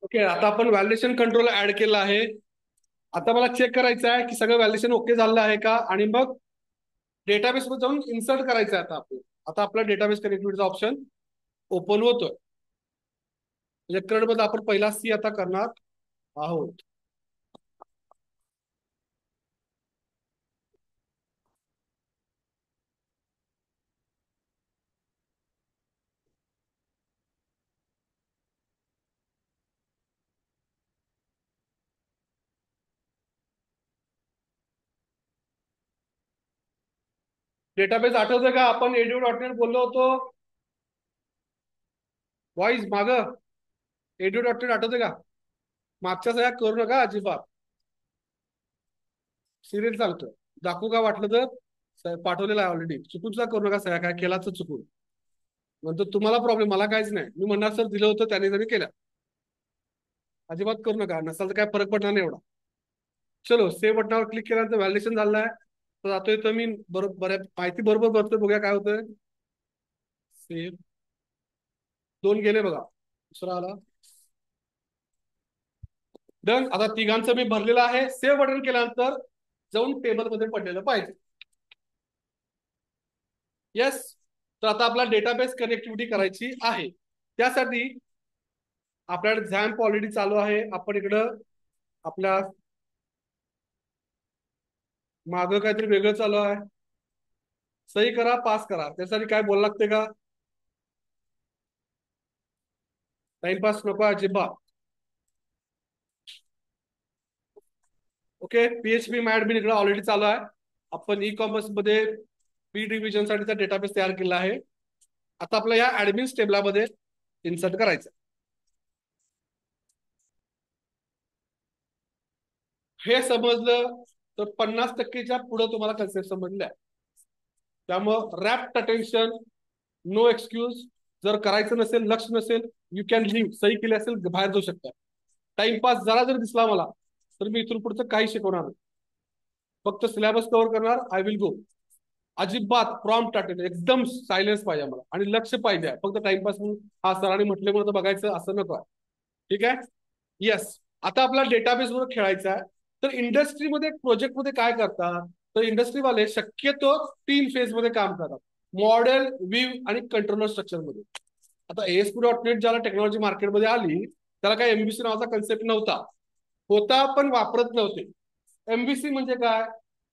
Okay, आता आपण validation control add केलं आहे. आता मला चेक करायचं आहे की सगळं व्हॅलिडेशन ओके झालं आहे का, आणि मग डेटाबेस मध्ये जाऊन इन्सर्ट करायचं आहे. आता आपला डेटाबेस कनेक्टिव्हिटीचा ऑप्शन ओपन होतोय. म्हणजे करंट मध्ये आपण पहिला सी आता करणार आहोत. डेटाबेस आठवतोय का, आपण edu.net बोललो होतो. वॉइस माग edu.net आठवतोय का? मागच्या सह्या करू नका अजिबात. सिरियल चालतोय, दाखवू का वाटलं तर? पाठवलेलं आहे ऑलरेडी. चुकून सुद्धा करू नका सह्या, काय केलाच चुकून म्हणतो तुम्हाला प्रॉब्लेम, मला काहीच नाही. मी म्हणणार सर दिलं होतं त्याने जरी केलं. अजिबात करू नका, नसाल तर काय फरक पडणार नाही एवढा. चलो सेव्ह बटनावर क्लिक केल्यानंतर व्हॅलिडेशन झालं आहे. तर जातोय तर मी बरोबर माहिती बरोबर भरतोय, बघूया काय होतंय. सेव्ह, दोन गेले बघा, दुसरा आला. डन. आता तिघांचं मी भरलेलं आहे. सेव्ह बटन केल्यानंतर जाऊन टेबल मध्ये पडलेलं पाहिजे. येस. तर आता आपला डेटाबेस कनेक्टिव्हिटी करायची आहे. त्यासाठी आपल्याकडे झॅम्प ऑलरेडी चालू आहे. आपण इकडं आपल्या मागं काहीतरी वेगळं चालू आहे. सही करा, पास करा. त्यासाठी काय बोलावं लागते का? टाइमपास नको अजिबात. ओके, पीएचपी मॅडमिन इकडे ऑलरेडी चालू आहे. आपण ई कॉमर्स मध्ये बी डिव्हिजन साठीचा डेटाबेस तयार केला आहे. आता आपल्या या ऍडमिन्स टेबलामध्ये इन्सर्ट करायचं. हे समजलं तर 50%च्या पुढे तुम्हाला कन्सेप्ट समजल्या. त्यामुळं रॅप्ट अटेन्शन, नो एक्सक्यूज. जर करायचं नसेल, लक्ष नसेल, यू कॅन लिव्ह. सही केली असेल बाहेर जाऊ शकता. टाइमपास जरा जर दिसला मला तर मी इथून पुढचं काही शिकवणार नाही. फक्त सिलेबस कव्हर करणार. I will go. अजिबात प्रॉम्प्ट अटेंड, एकदम सायलेन्स पाहिजे मला आणि लक्ष पाहिजे. फक्त टाइमपास म्हणून हा सरांनी म्हटले म्हणून बघायचं असं नको आहे. ठीक आहे. येस. आता आपला डेटाबेस वर खेळायचा आहे. तर इंडस्ट्रीमध्ये प्रोजेक्टमध्ये काय करतात, तर इंडस्ट्रीवाले शक्यतो 3 फेज मध्ये काम करतात. मॉडेल, व्ह्यू आणि कंट्रोलर स्ट्रक्चर मध्ये. आता ASP.NET ज्याला टेक्नॉलॉजी मार्केटमध्ये आली त्याला काय एमव्हीसी नावाचा कन्सेप्ट नव्हता. होता पण वापरत नव्हते. एमव्हीसी म्हणजे काय,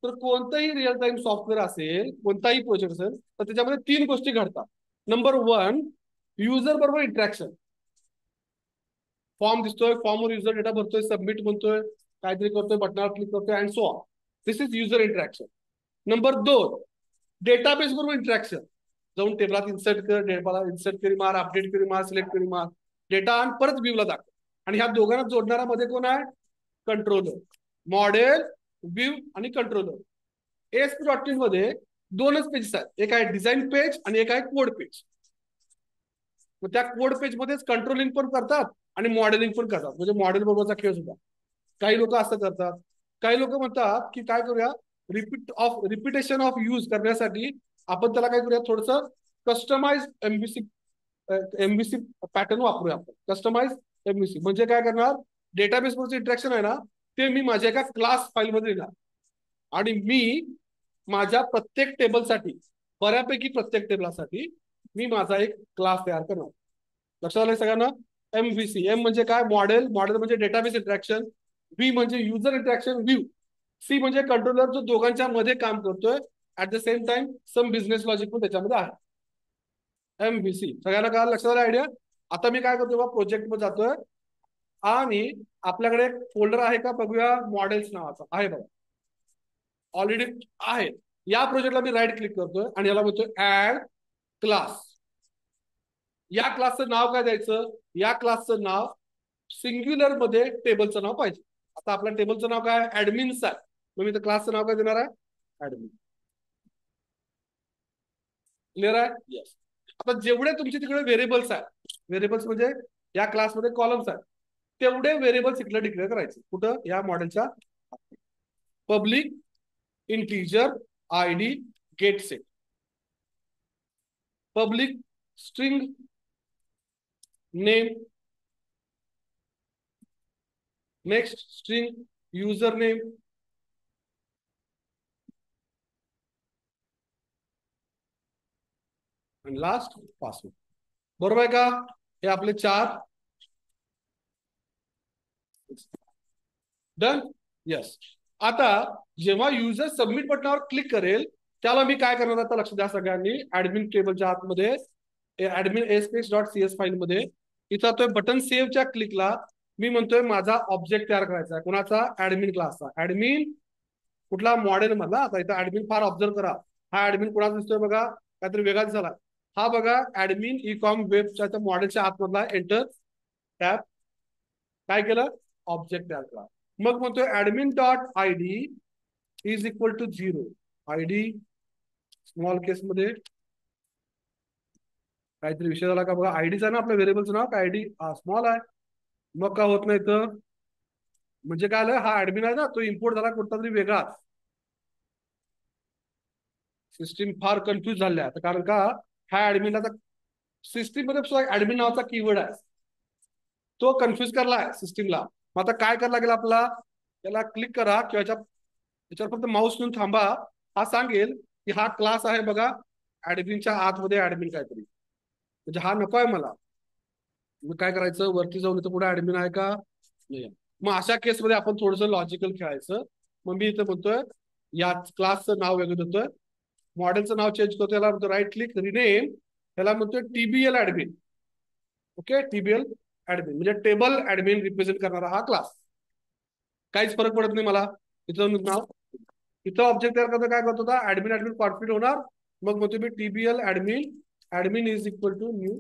तर कोणतंही रिअल टाइम सॉफ्टवेअर असेल, कोणताही प्रोजेक्ट असेल, तर त्याच्यामध्ये 3 गोष्टी घडतात. नंबर 1, युजर बरोबर इंटरॅक्शन. फॉर्म दिसतोय, फॉर्मवर युजर डेटा भरतोय, सबमिट म्हणतोय, काहीतरी करतोय, बटनावर क्लिक करतोय and so on. This is user interaction. Number 2, database बरोबर इंटरॅक्शन. जाऊन टेबलात इन्सर्ट कर, टेबलात इन्सर्ट करी मार, अपडेट करी मार, सिलेक्ट करी मार, डेटा आणि परत व्ह्यूला दाखव. आणि ह्या दोघांना जोडणारा मध्ये कोण आहे? कंट्रोलर. मॉडेल, व्ह्यू आणि कंट्रोलर. ASP.NET मध्ये 2च पेजेस आहेत. एक आहे डिझाईन पेज आणि एक आहे कोड पेज. मग त्या कोड पेज मध्येच कंट्रोलिंग पण करतात आणि मॉडेलिंग पण करतात. म्हणजे मॉडेल बरोबरचा खेळ सुद्धा. काही लोक असं करतात. काही लोक म्हणतात की काय करूया, रिपिटेशन ऑफ यूज करण्यासाठी आपण त्याला काय करूया, थोडस कस्टमाइज एमबीसी पॅटर्न वापरूया. आपण कस्टमाइज एमबीसी म्हणजे काय करणार, डेटाबेस वरचं इंटरॅक्शन आहे ना, ते मी माझ्या एका क्लास फाईल मध्ये लिहिणार. आणि मी माझ्या प्रत्येक टेबलसाठी, बऱ्यापैकी प्रत्येक टेबलासाठी मी माझा एक क्लास तयार करणार. लक्षात आलंय सगळ्यांना? एमव्हीसी. एम म्हणजे काय, मॉडेल. मॉडेल म्हणजे डेटाबेस इंटरॅक्शन. व्ही म्हणजे युजर इंटरॅक्शन, व्ह्यू. सी म्हणजे कंट्रोलर, जो दोघांच्या मध्ये काम करतोय. At the same time some business logic पण त्याच्यामध्ये आहे. एमव्हीसी सगळ्यांना काय लक्षात आलं आयडिया? आता मी काय करतो, प्रोजेक्ट मध्ये जातोय आणि आपल्याकडे एक फोल्डर आहे का बघूया, मॉडेल्स नावाचा आहे बघा, ऑलरेडी आहे. या प्रोजेक्टला मी राईट क्लिक करतोय आणि याला म्हणतोय ऍड क्लास. या क्लासचं नाव काय द्यायचं? या क्लासचं नाव सिंग्युलर मध्ये टेबलचं नाव पाहिजे. आता आपल्या टेबलचं नाव काय? ऍडमिन्स आहे. मग मी तर क्लासचं नाव काय देणार आहे? ऍडमिन. क्लिअर आहे? येस. आता जेवढे तुमचे तिकडे व्हेरिएबल्स आहेत, व्हेरिएबल्स म्हणजे या क्लासमध्ये कॉलम्स आहेत, तेवढे व्हेरिएबल्स इकडे डिक्लेअर करायचे. कुठं? या मॉडेलच्या public, integer, ID, get set. Public string name, next string user name, आणि लास्ट पासवर्ड. बरोबर आहे का? हे आपले 4. डन. यस. आता जेव्हा युजर सबमिट बटनावर क्लिक करेल, त्याला मी काय करणार आता लक्ष द्या सगळ्यांनी. ऍडमिन टेबलच्या आतमध्ये admin aspx dot C S file मध्ये इथं तो बटन सेव्हच्या क्लिकला मी म्हणतोय माझा ऑब्जेक्ट तयार करायचा आहे. कोणाचा? ऍडमिन क्लासचा. ऍडमिन कुठला? मॉडेल मधला. आता इथं ऍडमिन फार ऑब्झर्व करा. हा ऍडमिन कोणाचा दिसतोय बघा, काहीतरी वेगळाच झाला. हा बघा ऍडमिन ई कॉम वेबच्या मॉडेलच्या आतमधला एंटर टॅब. काय केलं? ऑब्जेक्ट तयार करा. मग म्हणतोय admin dot I D is equal to 0. I D small case मध्ये काहीतरी विषय झाला का बघा. आयडीचा ना आपल्या व्हेरिएबलचं नाव काय? आयडी स्मॉल आहे. मग का होत नाही तर म्हणजे काय आलं, हा ऍडमिन आहे ना तो इम्पोर्ट झाला कुठला तरी वेगळा. सिस्टीम फार कन्फ्युज झाल्या कारण का हा ऍडमिनला सिस्टीम मध्ये सुद्धा ऍडमिन नावाचा कीवर्ड आहे, तो कन्फ्युज करलाय सिस्टीमला. मग आता काय करायला लागेल आपला, त्याला क्लिक करा किंवा याच्यावर फक्त माऊस घेऊन थांबा. हा सांगेल की हा क्लास आहे बघा ऍडमिनच्या आतमध्ये ऍडमिन काहीतरी, म्हणजे हा नको आहे मला. मग काय करायचं, वरती जाऊन इथं पुढे ऍडमिन आहे का नाही. मग अशा केसमध्ये आपण थोडंसं लॉजिकल खेळायचं. मग मी इथं म्हणतोय या क्लासचं नाव वेगळं देतोय, मॉडेलचं नाव चेंज करतो, याला म्हणतो राईट क्लिक रिनेम, याला म्हणतोय टीबीएल ऍडमिन. ओके, टीबीएल ऍडमिन म्हणजे टेबल ऍडमिन रिप्रेझेंट करणारा हा क्लास. काहीच फरक पडत नाही मला. इथं नाव, इथं ऑब्जेक्ट तयार करता काय करतो, ऍडमिन ऍडमिन कॉन्फ्लिक्ट होणार. मग म्हणतो मी TBL admin, admin is equal to new.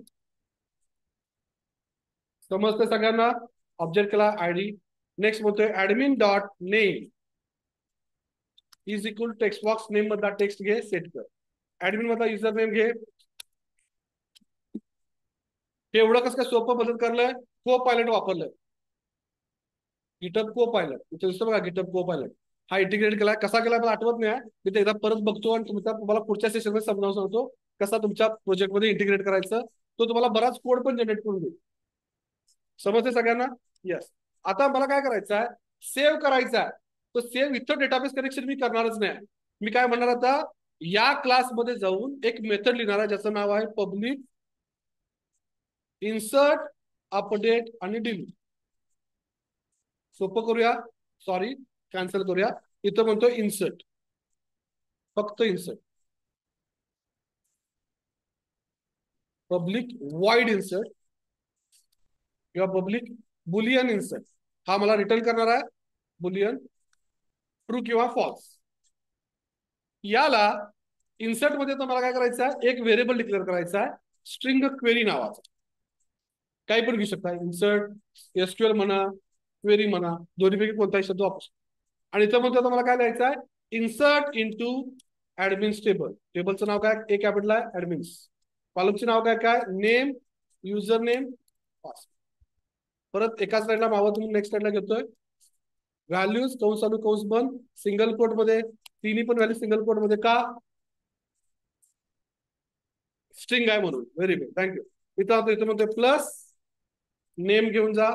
समजते सगळ्यांना? ऑब्जेक्ट केला आयडी. नेक्स्ट म्हणतोय admin dot name is equal text box name मधला टेक्स्ट घे सेट कर. ऍडमिन मधला युजर नेम घे. हे एवढं कसं काय सोपं बदल करलंय, को पायलट वापरलंय. गिटअप को पायलट इथे दिसतो बघा, गिटअप को पायलट हा इंटिग्रेट केलाय. कसा केलाय मला आठवत नाही, मी ते एकदा परत बघतो आणि तुम्हाला पुढच्या सेशन मध्ये समजावून सांगतो कसा तुमच्या प्रोजेक्ट मध्ये इंटिग्रेट करायचं. तो तुम्हाला बराच कोड पण जनरेट करून देईल. समजते सगळ्यांना? येस. आता मला काय करायचं आहे, सेव्ह करायचा आहे. तो सेव्ह इथं डेटाबेस कनेक्शन मी करणारच नाही. मी काय म्हणणार आता, या क्लासमध्ये जाऊन एक मेथड लिहिणार आहे ज्याचं नाव आहे पब्लिक इन्सर्ट अपडेट आणि डिलीट. सोपं करूया, सॉरी कॅन्सल करूया. इथं म्हणतो इन्सर्ट, फक्त इन्सर्ट, पब्लिक वाईड इन्सर्ट किंवा पब्लिक बुलियन इन्सर्ट. हा मला रिटर्न करणार आहे बुलियन ट्रू किंवा फॉल्स. याला इन्सर्ट मध्ये तर मला काय करायचं आहे, एक व्हेरिएबल डिक्लेअर करायचा आहे स्ट्रिंग क्वेरी नावाचा. काही पण घेऊ शकता, इन्सर्ट एसक्यूएल म्हणा, क्वेरी म्हणा, दोन्हीपैकी कोणताही शब्द वापरू शकता. आणि इथं म्हणतो मला काय लिहायचं आहे, इन्सर्ट इंटू ऍडमिन्स टेबल. टेबलचं नाव काय? ए कॅपिटल आहे ऍडमिन्स. कॉलमचे नाव काय काय? Name, user name, password. परत एकाच लाईनला मावं तुम्ही नेक्स्ट लाईनला घेतोय. व्हॅल्यूज कंस चालू कंस बंद सिंगल कोट मध्ये, तिन्ही पण व्हॅल्यू सिंगल कोट मध्ये का? स्ट्रिंग आहे म्हणून. Very good, thank you. इथं म्हणतोय प्लस नेम घेऊन जा.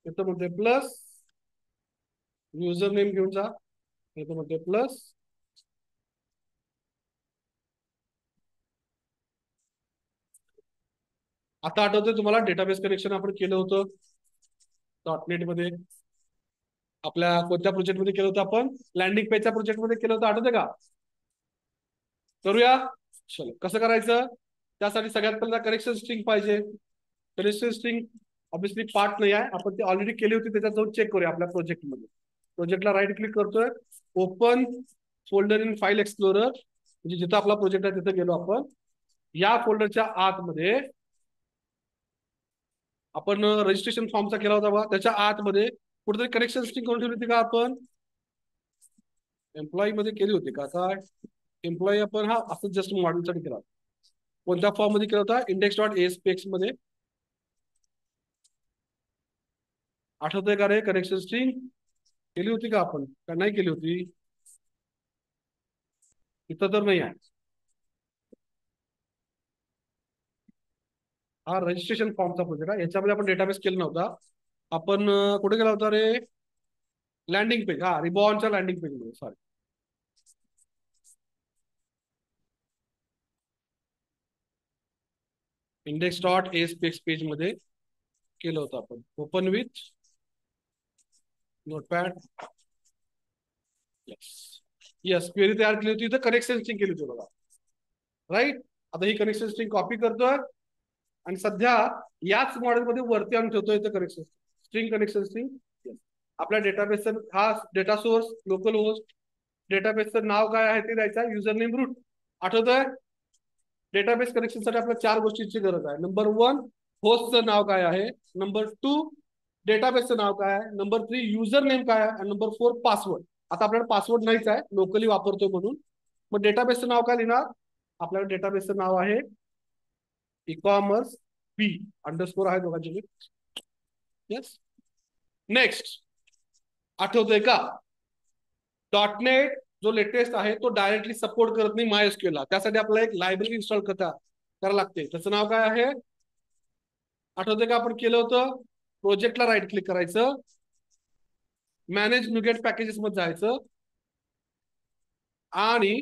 इथं म्हणतोय प्लस युजर नेम घेऊन जा. इथं म्हणतोय प्लस आता आठवतंय तुम्हाला डेटाबेस कनेक्शन आपण केलं होतं डॉटनेट मध्ये. आपल्या कोणत्या प्रोजेक्ट मध्ये केलं होतं आपण? लँडिंग पेजच्या प्रोजेक्ट मध्ये केलं होतं, आठवतंय का? करूया. चलो कसं करायचं, त्यासाठी सगळ्यात पहिला कनेक्शन स्ट्रिंग पाहिजे. कनेक्शन स्ट्रिंग ऑब्विसली पार्ट नाही आहे, आपण ती ऑलरेडी केली होती, त्याच्यात जाऊन चेक करूया आपल्या प्रोजेक्ट मध्ये. प्रोजेक्टला राईट क्लिक करतोय, open folder in file explorer, म्हणजे जिथं आपला प्रोजेक्ट आहे तिथं गेलो आपण. या फोल्डरच्या आतमध्ये आपण रजिस्ट्रेशन फॉर्मचा केला होता बघा, त्याच्या आतमध्ये कुठेतरी कनेक्शन स्ट्रिंग करून ठेवली होती का आपण? एम्प्लॉई मध्ये केली होती का? काय एम्प्लॉई आपण हा असं जस्ट मॉडेलसाठी केला. कोणत्या फॉर्म मध्ये केला होता? इंडेक्स डॉट एस्पेक्स मध्ये. आठवतंय का रे? कनेक्शन स्ट्रिंग केली होती का आपण, का नाही केली होती? इथं तर नाही आहे. हा रजिस्ट्रेशन फॉर्मचा प्रोजेक्ट आहे, याच्यामध्ये आपण डेटाबेस केला नव्हता. आपण कुठे गेला होता रे? लँडिंग पेज, हा रिबॉनच्या लँडिंग पेज मध्ये, sorry. Index dot ASPEX page मध्ये केलं होतं आपण. Open with notepad. Yes yes, query तयार केली होती, इथं कनेक्शन स्ट्रिंग केली होती बघा. राईट. आता ही कनेक्शन स्ट्रिंग कॉपी करतोय आणि सध्या याच मॉडेलमध्ये वरती आणून ठेवतोय इथं कनेक्शन स्ट्रिंग. कनेक्शन स्ट्रिंग आपल्या डेटाबेसचं हा डेटा सोर्स लोकल होस्ट. डेटाबेसचं नाव काय आहे ते द्यायचं, युजर नेम रूट. आठवतंय? डेटाबेस कनेक्शन साठी आपल्याला 4 गोष्टींची गरज आहे. नंबर 1 होस्टचं नाव काय आहे, नंबर 2 डेटाबेसचं नाव काय आहे, नंबर 3 युजर नेम काय आहे, आणि नंबर 4 पासवर्ड. आता आपल्याला पासवर्ड नाहीच आहे, लोकली वापरतोय म्हणून. मग डेटाबेसचं नाव काय लिहिणार? आपल्याला डेटाबेसचं नाव आहे e-commerce b अंडरस्कोर आहे दोघांचे. येस. नेक्स्ट, आठवतंय का? डॉटनेट जो लेटेस्ट आहे तो डायरेक्टली सपोर्ट करत नाही MySQL ला. त्यासाठी आपल्याला एक लायब्ररी इन्स्टॉल करायला लागते. त्याचं नाव काय आहे? आठवतंय का? आपण केलं होतं. प्रोजेक्टला राईट क्लिक करायचं, मॅनेज न्यूगेट पॅकेजेस मध्ये जायचं आणि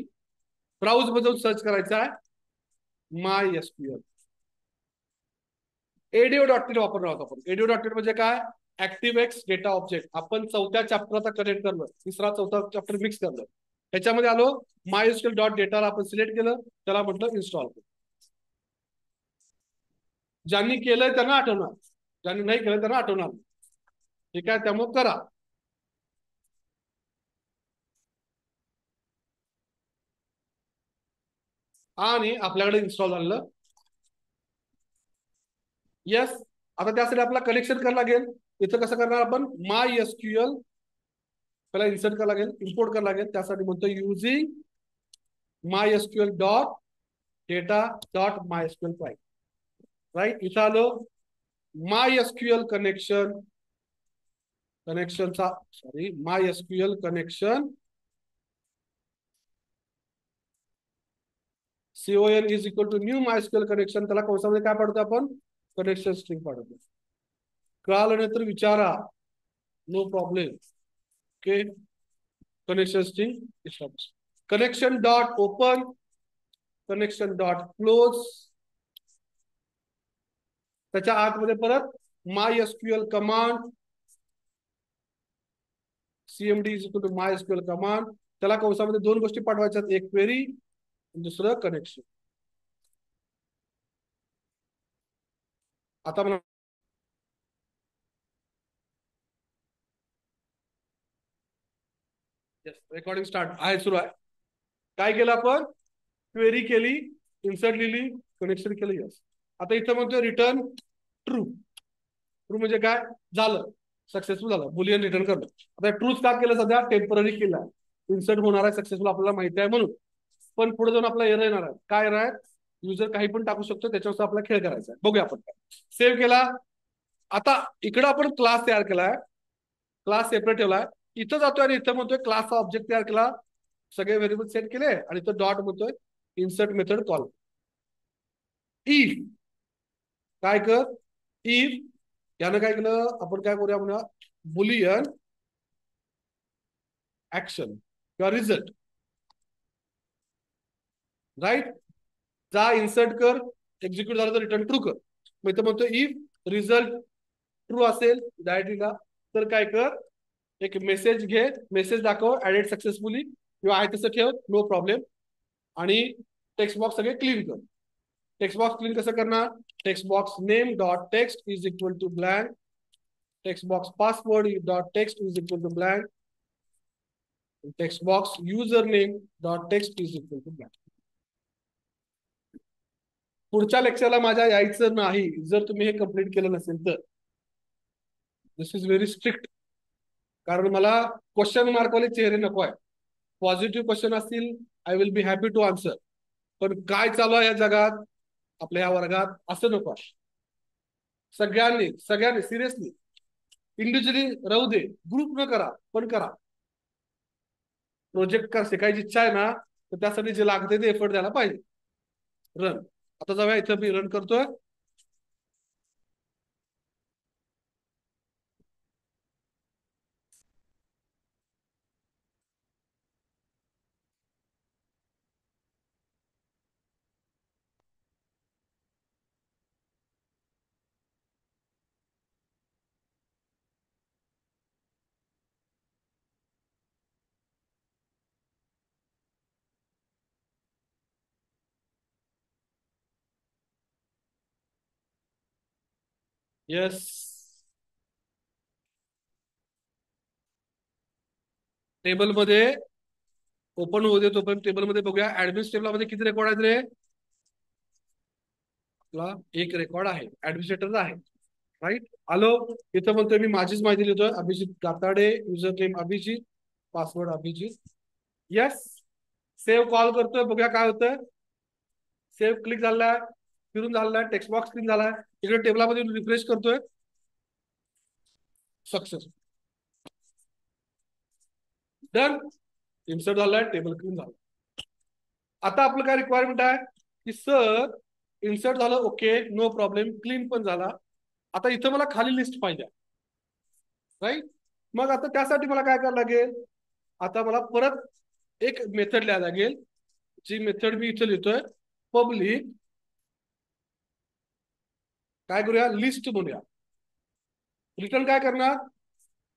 ब्राउज मध्ये सर्च करायचं आहे MySQL. ADO.NET वापरणार आहोत आपण. ADO.NET म्हणजे काय? ActiveX data object. आपण 4थ्या चॅप्टरचा कनेक्ट करलं, 3रा 4था चॅप्टर मिक्स करलं. त्याच्यामध्ये आलो MySQL डॉट डेटा आपण सिलेक्ट केलं, त्याला म्हटलं इन्स्टॉल. ज्यांनी केलंय त्यांना आठवणार, ज्यांनी नाही केलं त्यांना आठवणार. ठीक आहे, त्यामुळे करा. आणि आपल्याकडे इन्स्टॉल झालं. येस. आता त्यासाठी आपल्याला कनेक्शन करावं लागेल. इथं कसं करणार आपण? MySQL पहिला इन्सर्ट करावं लागेल, इम्पोर्ट करावं लागेल. त्यासाठी म्हणतो using MySQL dot data dot MySQL file. Right. इथं आलो MySQL कनेक्शनचा MySQL connection CON is equal to new MySQL connection. त्याला कंसामध्ये काय पाडतो आपण? कनेक्शन स्ट्रिंग पाडतो. कळालं नाही तर विचारा, no problem. Okay. Connection string connection dot open, connection dot close. त्याच्या आतमध्ये परत MySQL command, CMD is equal to MySQL command. त्याला कंसामध्ये 2 गोष्टी पाठवायच्यात, एक क्वेरी, दुसरं कनेक्शन. आता मला रेकॉर्डिंग स्टार्ट आहे, सुरू आहे. काय केलं आपण? क्वेरी केली, इन्सर्ट लिहिली, कनेक्शन केलं. यस. आता इथं म्हणतोय रिटर्न ट्रू. ट्रू म्हणजे काय? झालं, सक्सेसफुल झालं, बुलियन रिटर्न करणं. आता ट्रूच का केलं? सध्या टेम्पररी केलं, इन्सर्ट होणार आहे सक्सेसफुल आपल्याला माहिती आहे म्हणून. पण पुढे जाऊन आपला एरर येणार आहे. काय एरर आहे? युजर काही पण टाकू शकतो, त्याच्यावर आपला खेळ करायचा आहे. बघूया आपण. सेव्ह केला. आता इकडे आपण क्लास तयार केलाय, क्लास सेपरेट ठेवलाय. इथं जातोय आणि इथं म्हणतोय क्लासचा ऑब्जेक्ट तयार केला, सगळे व्हेरिएबल सेट केले, आणि इथं डॉट म्हणतोय इन्सर्ट मेथड कॉल. इफ काय कर? इफ यानं काय केलं? आपण काय करूया म्हणूया, बुलियन ऍक्शन किंवा रिझल्ट. राईट. जा इन्सर्ट कर, एक्झिक्यूट झालं तर रिटर्न ट्रू कर. मग इथं म्हणतो इफ रिझल्ट ट्रू असेल डायरेक्टलीला तर काय कर? एक मेसेज घे, मेसेज दाखव ऍडेड सक्सेसफुली, किंवा आहे तसं ठेव, नो प्रॉब्लेम. आणि टेक्स्ट बॉक्स सगळे क्लीन कर. टेक्स्ट बॉक्स क्लीन कसं करणार? Text box name dot text is equal to blank, text box password dot text is equal to blank, text box user name dot text is equal to blank. पुढच्या लेक्चरला माझ्या यायचं नाही जर तुम्ही हे कंप्लीट केलं नसेल तर. दिस इज व्हेरी स्ट्रिक्ट, कारण मला क्वेश्चन मार्कवाले चेहरे नको आहे. पॉझिटिव्ह क्वेश्चन असतील, I will be happy to answer. पण काय चालू आहे या जगात, आपल्या या वर्गात, असं नको आहे. सगळ्यांनी सगळ्यांनी सिरियसली इंडिव्हिज्युअली राहू दे, ग्रुप न करा पण करा. प्रोजेक्ट का शिकायची इच्छा आहे ना, तर त्यासाठी जे लागते ते एफर्ट द्यायला पाहिजे. रन. आता जाऊया, इथं मी रन करतोय. यस, टेबल मध्ये ओपन होऊ दे तोपर्यंत टेबल मध्ये बघूया. ऍडमिन टेबलमध्ये किती रेकॉर्ड आहेत रे? आपला एक रेकॉर्ड आहे, ऍडमिनिस्ट्रेटरचा आहे. राईट. आलो. इथं म्हणतोय मी माझीच माहिती लिहितोय, Abhijit Katade, user name Abhijit, password Abhijit. Yes. Save call करतोय, बघूया काय होतंय. सेव्ह क्लिक झालाय, फिरून झालाय, टेक्स्ट बॉक्स क्लिक झालाय. इकडे टेबलामध्ये रिफ्रेश करतोय, सक्सेस. डन. इन्सर्ट झालाय, टेबल क्लीन झालं. आता आपलं काय रिक्वायरमेंट आहे की सर इन्सर्ट झालं, ओके, नो प्रॉब्लेम, क्लीन पण झाला. आता इथं मला खाली लिस्ट पाहिजे, राईट. मग आता त्यासाठी मला काय करावं लागेल, आता मला परत एक मेथड लिहायला लागेल, जी मेथड मी इथं लिहितोय, पब्लिक काय करूया, लिस्ट म्हणूया. रिटर्न काय करणार,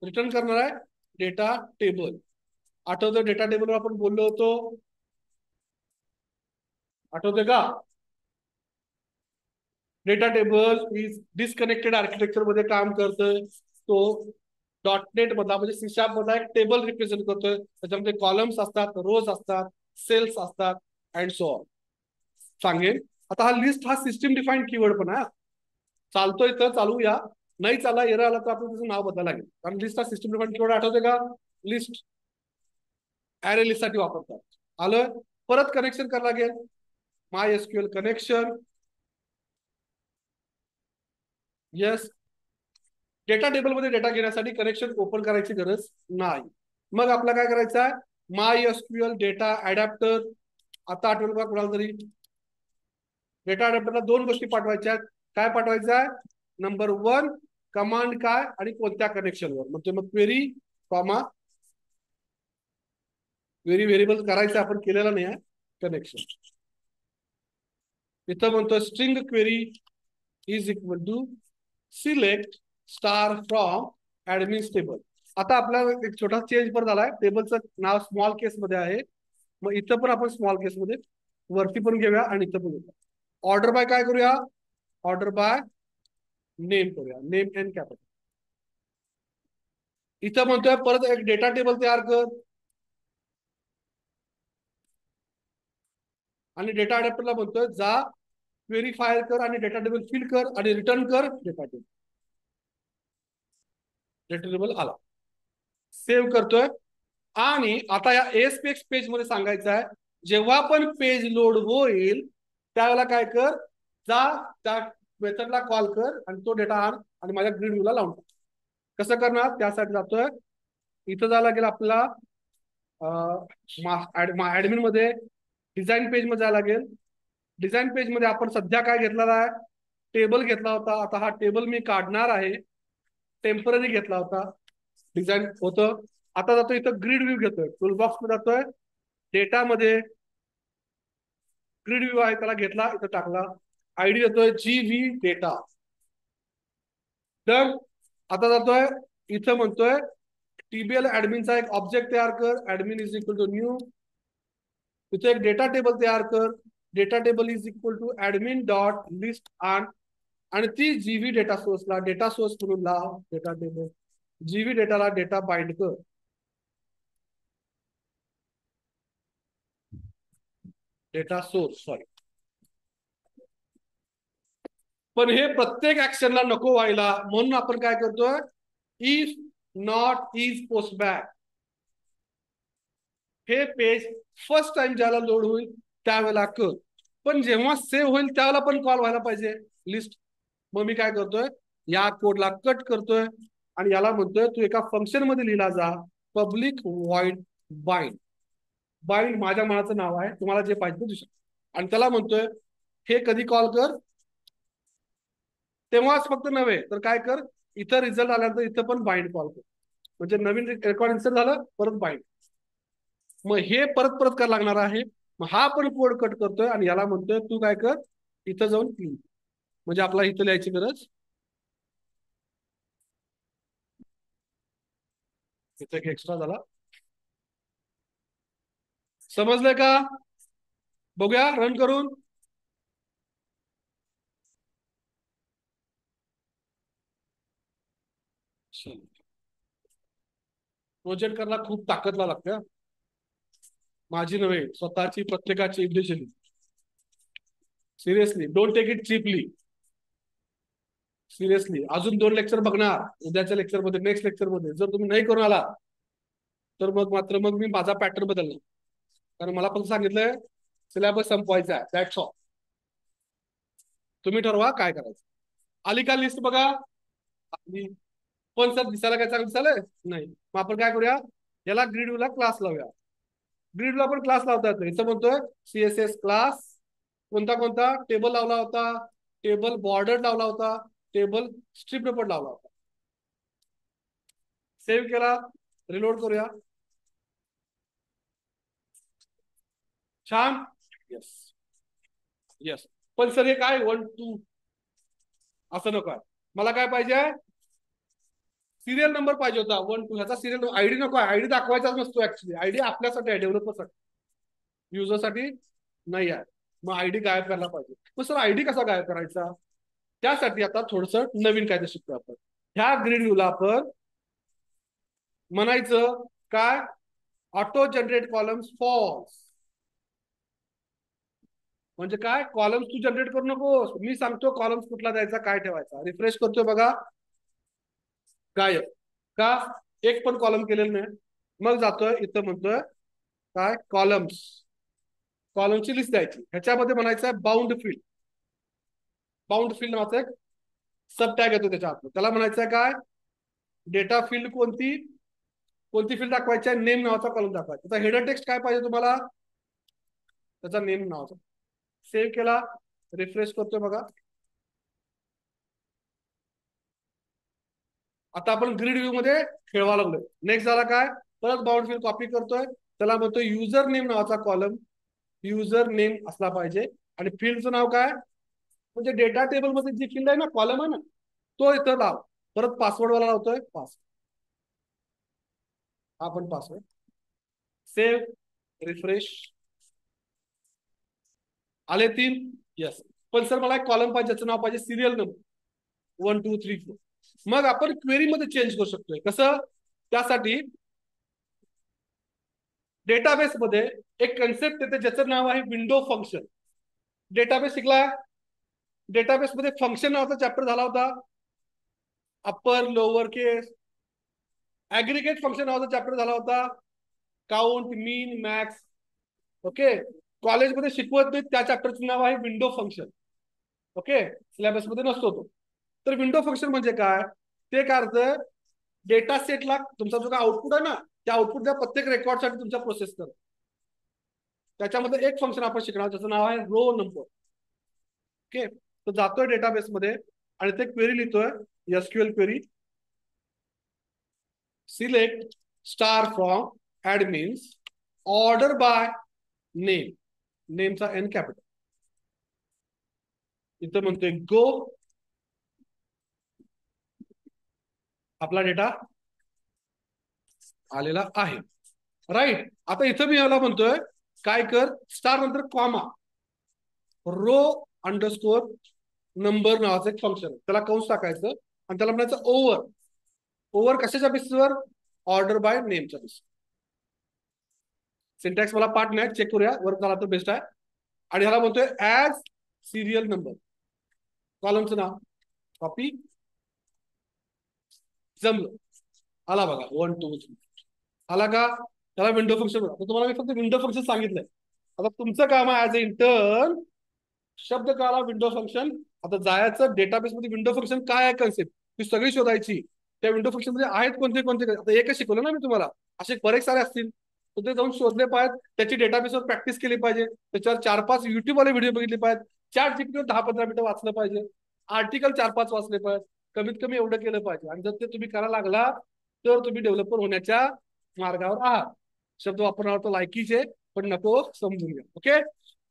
रिटर्न करणार आहे डेटा टेबल. आठवतं डेटा टेबलवर आपण बोललो होतो, आठवतंय का? Data table is disconnected architecture मध्ये काम करतोय. तो डॉटनेट मधला म्हणजे सी शार्प मधला एक टेबल रिप्रेझेंट करतोय. त्याच्यामध्ये कॉलम्स असतात, रोज असतात, सेल्स असतात, अँड सो ऑन. सांगेल. आता हा लिस्ट हा सिस्टीम डिफाईन्ड कीवर्ड पण आहे. चालतोय तर चालूया, नाही चालला एरर आला तर आपण त्याचं नाव बदलायला लागेल. कारण लिस्ट हा सिस्टीम डिफाईन्ड कीवर्ड, आठवते का? लिस्ट ऍरे लिस्ट साठी वापरतात. आलं. परत कनेक्शन करायला लागेल, माय एसक्यूएल कनेक्शन. यस. डेटा टेबलमध्ये डेटा घेण्यासाठी कनेक्शन ओपन करायची गरज नाही. मग आपला काय करायचं आहे, माय एसक्यूएल डेटा अडॅप्टर. आता आठवलं का कुणाला तरी? डेटा अडॅप्टरला दोन गोष्टी पाठवायच्या आहेत. काय पाठवायचं आहे? नंबर 1 कमांड काय आणि कोणत्या कनेक्शनवर, म्हणजे मग क्वेरी कॉमा क्वेरी व्हेरिएबल करायचं आपण केलेलं नाही आहे, कनेक्शन. इथं म्हणतो string query is equal to select star from admin table. आता आपल्याला एक छोटा चेंज पण झालाय, टेबलचं नाव स्मॉल केस मध्ये आहे. मग इथं पण आपण स्मॉल केस मध्ये वरती पण घेऊया आणि इथं पण घेऊया. ऑर्डर बाय काय करूया, ऑर्डर बाय नेम करूया, नेम एन कॅपिटल. इथं म्हणतोय परत एक डेटा टेबल तयार कर, आणि डेटा अडॅप्टरला म्हणतोय जा क्वेरी फायर कर आणि डेटा टेबल फिल कर आणि रिटर्न कर डेटा टेबल. डेटा टेबल आला. सेव्ह करतोय. आणि आता या एसपीएक्स पेज मध्ये सांगायचं आहे, जेव्हा पण पेज लोड होईल त्यावेळेला काय कर, जा त्या मेथडला कॉल कर आणि तो डेटा आण आणि माझ्या ग्रीड व्ह्यूला लावून टाक. कसं करणार, त्यासाठी जातोय, इथं जायला लागेल आपला ऍडमिन मध्ये डिझाईन पेज मध्ये जायला लागेल. डिझाईन पेज मध्ये आपण सध्या काय घेतलेला आहे, टेबल घेतला होता. आता हा टेबल मी काढणार आहे, टेम्पररी घेतला होता, डिझाईन होतं. आता जातो इथं ग्रीड व्ह्यू घेतोय, टूल बॉक्स मध्ये जातोय, डेटा मध्ये ग्रीड व्ह्यू आहे, त्याला घेतला, इथं टाकला, आयडी देतोय जी व्ही डेटा. तर आता जातोय इथं म्हणतोय टीबीएल ऍडमिनचा एक ऑब्जेक्ट तयार कर, admin is equal to new. इथे एक डेटा टेबल तयार कर, data table is equal to admin dot list आणि ती जीव्ही डेटा सोर्सला डेटा सोर्स म्हणून लाव. डेटा टेबल जीव्ही डेटाला डेटा बाइंड कर, डेटा सोर्स, सॉरी. पण हे प्रत्येक ऍक्शनला नको व्हायला म्हणून आपण काय करतोय, if not is post back. हे पेज फर्स्ट टाइम ज्याला लोड होईल त्यावेळेला कर, पण जेव्हा सेव्ह होईल त्यावेळेला पण कॉल व्हायला पाहिजे लिस्ट. मग मी काय करतोय, या कोडला कट करतोय आणि याला म्हणतोय तू एका फंक्शन मध्ये लिहिला जा, पब्लिक व्हॉइड बाइंड. बाइंड माझ्या मनाचं नाव आहे, तुम्हाला जे पाहिजे ते दिसत. आणि त्याला म्हणतोय हे कधी कॉल कर, तेव्हाच फक्त नव्हे तर काय कर, इथं रिझल्ट आल्यानंतर इथं पण बाइंड कॉल कर, म्हणजे नवीन रेकॉर्ड इन्सर्ट झालं परत बाइंड. मग हे परत परत करायला लागणार आहे. मग हा पण कोड कट करतोय आणि याला म्हणतोय तू काय कर, इथं जाऊन क्लीन, म्हणजे आपला इथं लिहायची गरज. इथं एक एक्स्ट्रा झाला. समजलंय का? बघूया रन करून. प्रोजेक्ट करायला खूप ताकदला लागते हा. माझी नव्हे, स्वतःची, प्रत्येकाची individually. Seriously, don't take it cheaply. Seriously, अजून 2 लेक्चर बघणार उद्याच्या लेक्चर मध्ये, नेक्स्ट लेक्चर मध्ये. जर तुम्ही नाही करून आला तर मग मात्र मग मी माझा पॅटर्न बदलणार. कारण मला पण सांगितलंय सिलेबस संपवायचा आहे, दॅट्स ऑल. तुम्ही ठरवा काय करायचं. आली का लिस्ट बघा. आली. पण सर दिसायला काय चांगलं दिसायलंय नाही. मग आपण काय करूया, याला ग्रीड व्ह्यूला क्लास लावूया. ग्रीड व्ह्यूला पण क्लास लावता येतो. इथं म्हणतोय सीएसएस क्लास. कोणता कोणता टेबल लावला होता, टेबल बॉर्डर लावला होता, टेबल स्ट्रिप पण लावला होता. सेव्ह केला, रिलोड करूया. छान. Yes yes. पण सर हे काय 1 2 असं नको आहे. मला काय पाहिजे, सिरियल नंबर पाहिजे होता 1 2. ह्याचा सिरियल आयडी नको आहे. आयडी दाखवायचाच नसतो ऍक्च्युली. आयडी आपल्यासाठी आहे, डेव्हलपरसाठी, युजरसाठी नाही आहे. मग आयडी गायब करायला पाहिजे. मग सर आयडी कसा गायब करायचा, त्यासाठी आता थोडस नवीन काय ते शिकतो आपण. ह्या ग्रीड व्ह्यूला आपण म्हणायचं काय, ऑटो जनरेट कॉलम्स फॉल्स. म्हणजे काय, कॉलम्स तू जनरेट करू नकोस, मी सांगतो कॉलम्स कुठला द्यायचा, काय ठेवायचा. रिफ्रेश करतोय बघा, गायब. का, एक पण कॉलम केलेलं नाही. मग जातोय इथं म्हणतोय काय, कॉलम्स. कॉलमची लिस्ट द्यायची. ह्याच्यामध्ये म्हणायचं आहे बाउंड फील्ड. बाउंड फील्ड नावाचं एक सब टॅग येतो त्याच्या आत. त्याला म्हणायचं आहे काय, डेटा फील्ड कोणती, कोणती फील्ड दाखवायची आहे, नेम नावाचा कॉलम दाखवायचा. त्याचा हेडर टेक्स्ट काय पाहिजे तुम्हाला, त्याचा नेम नावाचा. सेव्ह केला, रिफ्रेश करतोय बघा. आता आपण ग्रीड व्ह्यू मध्ये खेळवा लागलोय. नेक्स्ट झाला काय, परत बाउंड फील्ड कॉपी करतोय. त्याला म्हणतो युजर नेम नावाचा कॉलम, युजर नेम असला पाहिजे. आणि फील्डचं नाव काय, म्हणजे डेटा टेबल मध्ये जी फील्ड आहे ना, कॉलम आहे ना, तो इथं लाव. परत पासवर्ड वाला लावतोय, पास. हा पण पासवर्ड. Save, refresh. आले 3. यस. पण सर मला एक कॉलम पाहिजे, ज्याचं नाव पाहिजे सिरियल नंबर 1 2 3 4. मग आपण क्वेरी मध्ये चेंज करू शकतोय. कसं, त्यासाठी डेटाबेस मध्ये एक कन्सेप्ट येते ज्याचं नाव आहे विंडो फंक्शन. डेटाबेस शिकला, डेटाबेस मध्ये फंक्शन नावाचा चॅप्टर झाला होता. अप्पर लोअर केस. ऍग्रीगेट फंक्शन नावाचा चॅप्टर झाला होता. काउंट, मीन, मॅक्स. ओके. कॉलेजमध्ये शिकवत नाही, त्या चॅप्टरचं नाव आहे विंडो फंक्शन. ओके, सिलेबस मध्ये नसतो तो. तर विंडो फंक्शन म्हणजे काय, ते काय अर्थ, डेटा सेटला तुमचा जो काय आउटपुट आहे ना, त्या आउटपुट त्या प्रत्येक रेकॉर्डसाठी तुमच्या प्रोसेस कर. त्याच्यामध्ये एक फंक्शन आपण शिकणार, त्याचं नाव आहे रो नंबर. ओके. तो जातोय डेटाबेस मध्ये आणि ते क्वेरी लिहितोय, SQL query. Select star from admins, order by name. नेमचा एन कॅपिटल. इथं म्हणतोय गो. आपला डेटा आलेला आहे. राईट. आता इथं मी याला म्हणतोय काय कर, स्टार नंतर कॉमा, रो अंडरस्कोर नंबर नावाचं एक फंक्शन आहे. त्याला कंस टाकायचं आणि त्याला म्हणायचं ओव्हर. ओव्हर कशाच्या बेसिसवर, ऑर्डर बाय नेमच्या बेसिस. सिंटॅक्स मला पाठ नाही, चेक करूया, वर्क झाला तर बेस्ट आहे. आणि ह्याला म्हणतोय ऍज सिरियल नंबर. कॉलमचं नाव कॉपी, जमलं. आला बघा 1 2 3. आला का, त्याला विंडो फंक्शन. तुम्हाला मी फक्त विंडो फंक्शन सांगितलंय. आता तुमचं काम आहे ऍज अ इंटर्न, शब्द काढा विंडो फंक्शन. आता जायचं डेटाबेस मध्ये, विंडो फंक्शन काय आहे कन्सेप्ट ती सगळी शोधायची. त्या विंडो फंक्शन मध्ये आहेत कोणते कोणते, आता एकच शिकवलं ना मी तुम्हाला, असे बरेच सारे असतील. तर ते जाऊन शोधले पाहिजेत, त्याची डेटाबेसवर प्रॅक्टिस केली पाहिजे, त्याच्यावर 4-5 युट्यूब वाले व्हिडिओ बघितले पाहिजेत, चॅट जीपीटीवर 10-15 मिनिटं वाचलं पाहिजे, आर्टिकल 4-5 वाचले पाहिजेत. कमीत कमी एवढं केलं पाहिजे. आणि जर ते तुम्ही करायला लागला तर तुम्ही डेव्हलपर होण्याच्या मार्गावर आहात. शब्द वापरणार तो लायकीचे, पण नको समजून घ्या. ओके.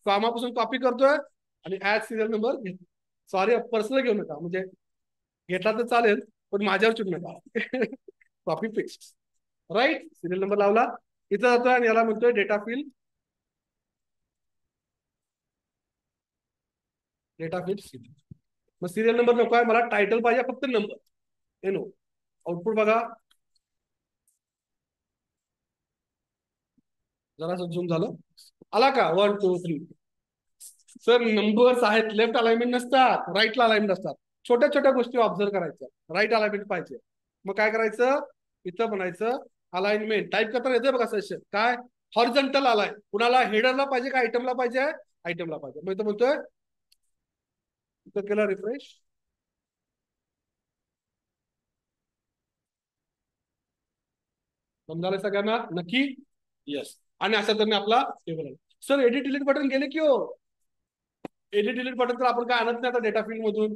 कामापासून कॉपी करतोय आणि ऍड सिरियल नंबर घेतो. सॉरी, पर्सनल घेऊ नका, म्हणजे घेतला तर चालेल पण माझ्यावर चिडू नका. Copy paste. Right. Serial number लावला, इथं जातोय आणि याला म्हणतोय data field. Data field serial. मग सिरियल नंबर नको आहे मला, टायटल पाहिजे फक्त नंबर, एनो. आउटपुट बघा, जरा झूम झालं, आला का? 1 2 3. सर नंबर्स आहेत, लेफ्ट अलाइनमेंट नसतात, राईटला अलाइनमेंट असतात. छोट्या छोट्या गोष्टी ऑब्झर्व करायच्या, राईट अलाइनमेंट पाहिजे. मग काय करायचं, इथं म्हणायचं अलाइनमेंट. टाईप करताना येते बघा सेशन काय, हॉरिझॉन्टल आलाय. कुणाला हेडरला पाहिजे का आयटमला पाहिजे? आयटमला पाहिजे. मग इथं म्हणतोय, इथं केलं रिफ्रेश, समजायला सगळ्यांना नक्की? येस. आणि अशा तऱ्हेने आपला टेबल आहे. सर एडिट डिलीट बटन गेले की हो? एडिट डिलीट बटन तर आपण काय आणत नाही आता डेटा फील्ड मधून,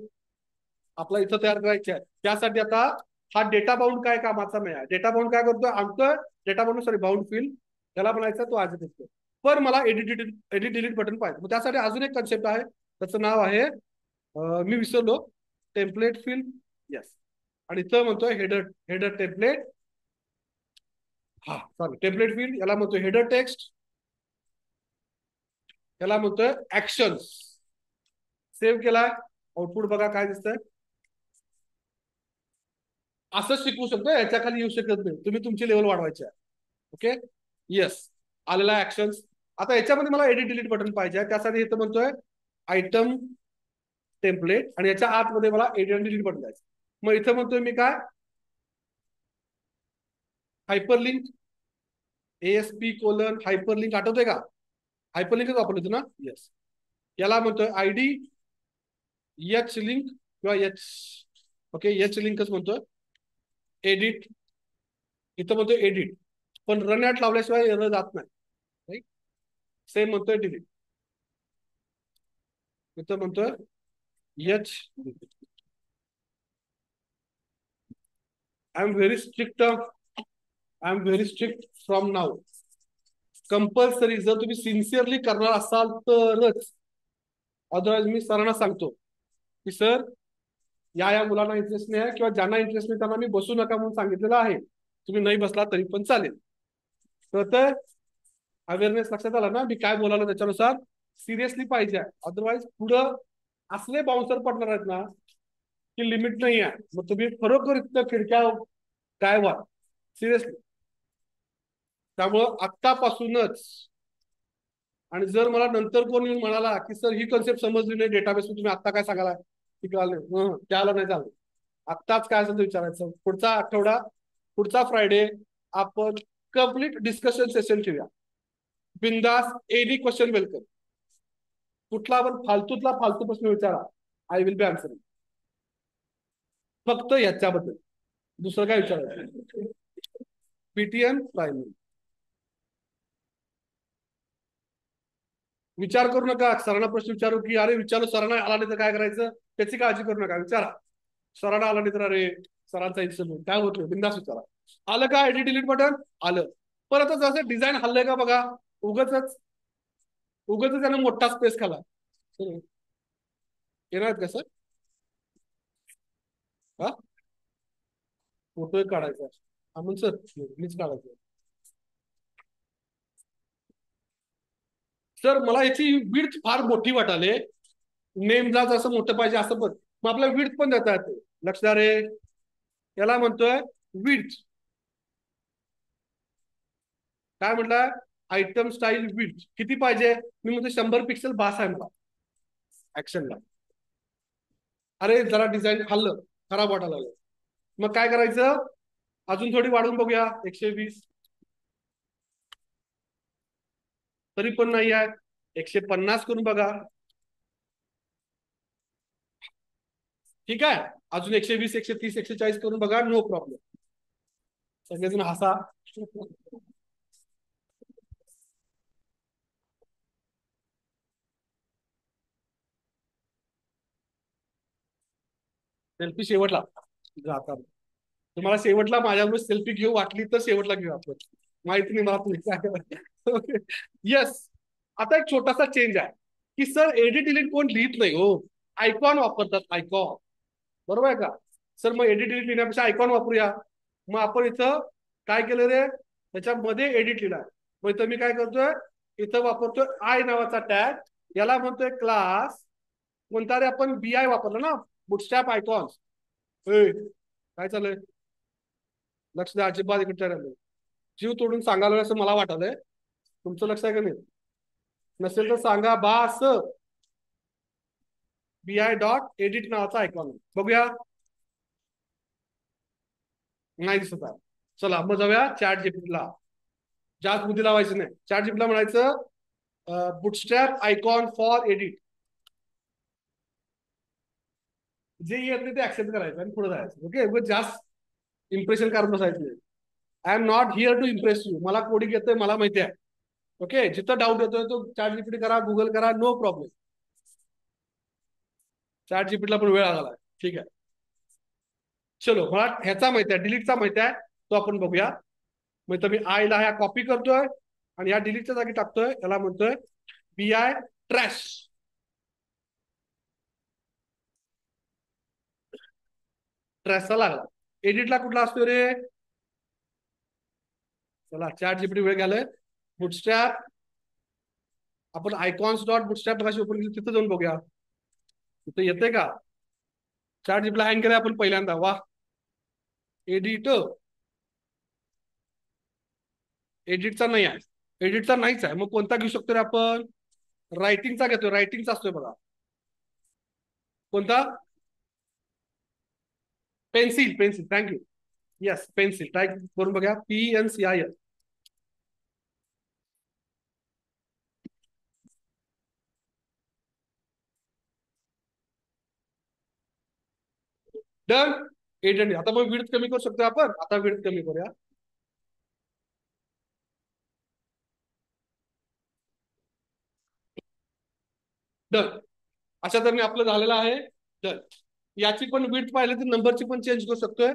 आपला इथं तयार करायचे आहे. त्यासाठी आता हा डेटा बाउंड काय कामाचा नाही आहे. डेटा बाउंड काय करतोय, आणतोय data bound, sorry bound field त्याला म्हणायचं, तो आज दिसतो. पण मला एडिट डिलीट बटन पाहिजे. मग त्यासाठी अजून एक कन्सेप्ट आहे, त्याचं नाव आहे, मी विसरलो, टेम्पलेट फील्ड. येस. आणि इथं म्हणतोय हेडर, हेडर टेम्पलेट. हा सॉरी, टेम्पलेट फील्ड याला म्हणतोय हेडर टेक्स्ट, याला म्हणतोय ऍक्शन्स. सेव्ह केलाय, आउटपुट बघा काय दिसतंय. असं शिकवू शकतो, याच्या खाली येऊ शकत नाही, तुम्ही तुमची लेवल वाढवायची आहे. ओके. येस. आलेला ऍक्शन्स. आता याच्यामध्ये मला एडिट डिलीट बटन पाहिजे, त्यासाठी इथं म्हणतोय आयटम टेम्पलेट, आणि याच्या आतमध्ये मला एडिट डिलीट बटन द्यायचं. मग इथं म्हणतोय मी काय, हायपरलिंक, ASP कोलन हायपरलिंक, आठवतंय का? हायपरलिंकच वापरलं होतं ना? येस. याला म्हणतोय आयडी एच लिंक किंवा एच, ओके एच लिंकच म्हणतोय. एडिट, इथं म्हणतोय एडिट, पण रन ऍट लावल्याशिवाय एरर जात नाही, राईट. सेम म्हणतोय डिलीट, इथं म्हणतोय H. I am very strict, I am very strict from now. Compulsory जर तुम्ही सिन्सिअरली करणार असाल तरच, अदरवाईज मी सरांना सांगतो की सर या मुलांना इंटरेस्ट नाही आहे, किंवा ज्यांना इंटरेस्ट नाही त्यांना मी बसू नका म्हणून सांगितलेलं आहे. तुम्ही नाही बसला तरी पण चालेल. तर अवेअरनेस लक्षात आला ना, मी काय बोलायला त्याच्यानुसार सिरियसली पाहिजे. अदरवाईज पुढं असले बाउन्सर पडणार आहेत ना की लिमिट नाही आहे. मग तुम्ही खरोखर इथं खिडक्या काय व्हा, सिरियसली. त्यामुळं आत्तापासूनच, आणि जर मला नंतर कोणी म्हणाला की सर ही कन्सेप्ट समजली नाही डेटाबेस, तुम्ही आता काय सांगाला की कळालं त्याला नाही चाललं, आत्ताच काय असेल ते विचारायचं. पुढचा आठवडा, पुढचा फ्रायडे आपण कम्प्लीट डिस्कशन सेशन ठेवूया. बिंदास, एनी क्वेश्चन वेलकम. कुठला पण फालतूतला फालतू प्रश्न विचारा, आय विल बी आन्सरिंग. फक्त याच्याबद्दल दुसरं काय विचारायचं. PTN प्रायमरी, विचार करू नका. सरांना प्रश्न विचारू की अरे विचारू, सरांना आला नाही तर काय करायचं, त्याची काळजी करू नका. विचारा, सरांना आला नाही तर अरे सरांचा इन्सिडेंट काय होत, बिंदास विचारा. आलं का एडिट डिलीट बटन? आलं. परत जसं डिझाईन हल्लंय का बघा, उगच उगच त्यानं मोठा स्पेस खाला. येणार आहेत का सर? हा, फोटो काढायचा आपण सर, मीच काढायचं. सर मला याची विड्थ फार मोठी वाटाले, नेम जा जसं मोठं पाहिजे असं पण, मग आपल्याला विड्थ पण देता येते. लक्षात रे, याला म्हणतोय विड्थ. काय म्हटलं, आयटम स्टाईल विड्थ किती पाहिजे? मी म्हणतो 100 पिक्सल बास आहे मला ऍक्शनला. अरे जरा डिझाईन हल्लं, खराब वाटायला लागलं, मग काय करायचं, अजून थोडी वाढवून बघूया, 120. तरी पण नाही आहे, 150 करून बघा. ठीक आहे, अजून 120 130 140 करून बघा, नो प्रॉब्लेम. सगळेजण हसा. सेल्फी शेवटला जाता, तुम्हाला शेवटला माझ्याबरोबर सेल्फी घेऊ वाटली तर शेवटला घेऊ आपण, माहिती नाही मला तुम्ही काय. ओके. येस. आता एक छोटासा चेंज आहे की सर एडिट डिलीट कोण लिहित नाही हो, आयकॉन वापरतात, आयकॉन. बरोबर आहे का सर? मग एडिट डिलीट लिहिण्यापेक्षा आयकॉन वापरूया. मग आपण इथं काय केलं रे, त्याच्यामध्ये एडिट लिहिलाय. मग इथं मी काय करतोय, इथं वापरतोय आय नावाचा टॅग, याला म्हणतोय क्लास. कोणता रे, आपण BI वापरलं ना, बुटस्ट्रॅप आयकॉन. काय चाललंय, लक्ष द्या, अजिबात इकडच्या जीव तोडून सांगायला असं मला वाटलंय. तुमचं लक्ष आहे का नाही? नसेल तर सांगा. बास. BI.edit नावाचा आयकॉन बघूया. नाही दिसत आहे. चला मग जाऊया चॅट जीपीटीला. जास्त बुद्धी लावायची नाही. चॅट जीपीटीला म्हणायचं बुटस्ट्रॅप आयकॉन फॉर एडिट. जे येत नाही ते ऍक्सेप्ट करायचं आणि पुढे जायचं. ओके, जास्त इम्प्रेशन करत बसायचं नाही. I am not here to impress you. मला कोडिंग येतोय, मला माहिती आहे. ओके, जिथं डाऊट येतोय तो चॅट जीपीटी करा, गुगल करा, नो प्रॉब्लेम. चॅट जीपीटीला पण वेळ आला. ठीक आहे, चलो. मला ह्याचा माहिती आहे, डिलीटचा माहिती आहे, तो आपण बघूया. मग मी आयला ह्या कॉपी करतोय आणि ह्या डिलीटच्या जागी टाकतोय. त्याला म्हणतोय BI ट्रॅश. ट्रॅशचा लागला. एडिटला कुठला असतो रे? चला चॅट जीपीटी वेळ घ्यायला. बुटस्ट्रॅप. आपण आयकॉन्स डॉट बुटस्ट्रॅप कशी ओपन केली तिथं जाऊन बघूया. तिथं येते का? चॅट जीपीटीला हँग केलं आपण पहिल्यांदा. वा. एडिट. एडिटचा नाही आहे. एडिटचा नाहीच आहे. मग कोणता घेऊ शकतो रे आपण? रायटिंगचा घेतोय. रायटिंगचा असतोय बघा. कोणता? Pencil. Pencil. Thank you. Yes, pencil. Type करून बघा. PNCIL. डन. एडिट. आता मग विड्थ कमी करू शकतो आपण. आता विड्थ कमी करूया. डन. अशा तऱ्हेने आपलं झालेलं आहे. डन. याची पण विड्थ पाहिजे तर नंबरची पण चेंज करू शकतोय.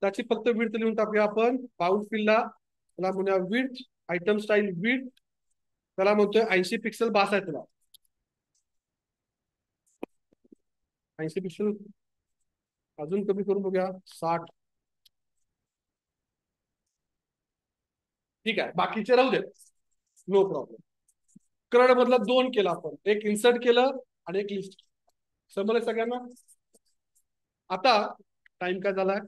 त्याची फक्त विड्थ लिहून टाकूया आपण. बाउंड फिलला त्याला म्हणूया विड्थ. Item style width. त्याला म्हणतोय 80 पिक्सल बास आहे तुला. 80 पिक्सल. अजून कमी करून बघूया. 60. ठीक आहे, बाकीचे राहू दे, नो प्रॉब्लेम. क्रड मधला 2 केला आपण. एक इन्सर्ट केलं आणि एक लिस्ट. समजलं सगळ्यांना? आता टाइम काय झालाय?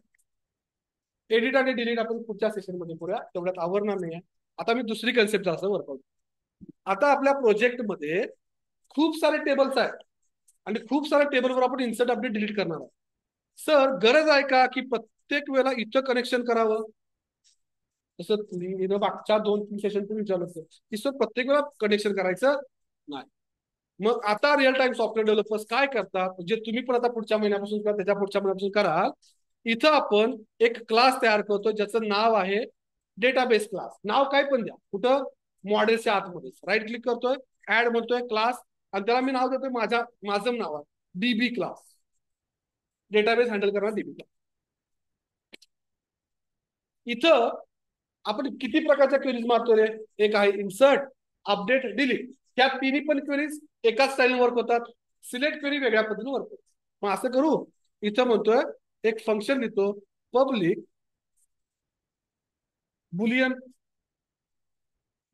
एडिट आणि डिलीट आपण पुढच्या सेशन मध्ये करूया, तेवढ्यात आवरणार नाही. आता मी दुसरी कन्सेप्ट असं वर्कआउट. आता आपल्या प्रोजेक्ट मध्ये खूप सारे टेबल्स आहेत आणि खूप साऱ्या टेबलवर आपण इन्सर्ट अपडेट डिलीट करणार आहोत. सर गरज आहे का की प्रत्येक वेळेला इथं कनेक्शन करावं? तसं तुम्ही मागच्या 2-3 सेशन तुम्ही विचारलं होतं की सर प्रत्येक वेळा कनेक्शन करायचं नाही. मग आता रिअल टाइम सॉफ्टवेअर डेव्हलपर्स काय करतात, जे तुम्ही पण आता पुढच्या महिन्यापासून किंवा त्याच्या पुढच्या महिन्यापासून कराल. इथं आपण एक क्लास तयार करतो ज्याचं नाव आहे डेटाबेस क्लास. नाव काय पण द्या. कुठं? मॉडेलच्या आतमध्ये राईट क्लिक करतोय, ऍड म्हणतोय क्लास, आणि त्याला मी नाव देतोय माझं नाव आहे DB क्लास. डेटाबेस हँडल करणार DB क्लास. इथं आपण किती प्रकारच्या क्वेरीज मारतो रे? एक आहे इन्सर्ट, अपडेट, डिलीट. त्या तिन्ही पण क्वेरीज एकाच स्टाईलने वर्क होतात. सिलेक्ट क्वेरी वेगळ्या पद्धतीने वर्क होतात. मग असं करू. इथं म्हणतोय एक फंक्शन लिहितो, पब्लिक बुलियन.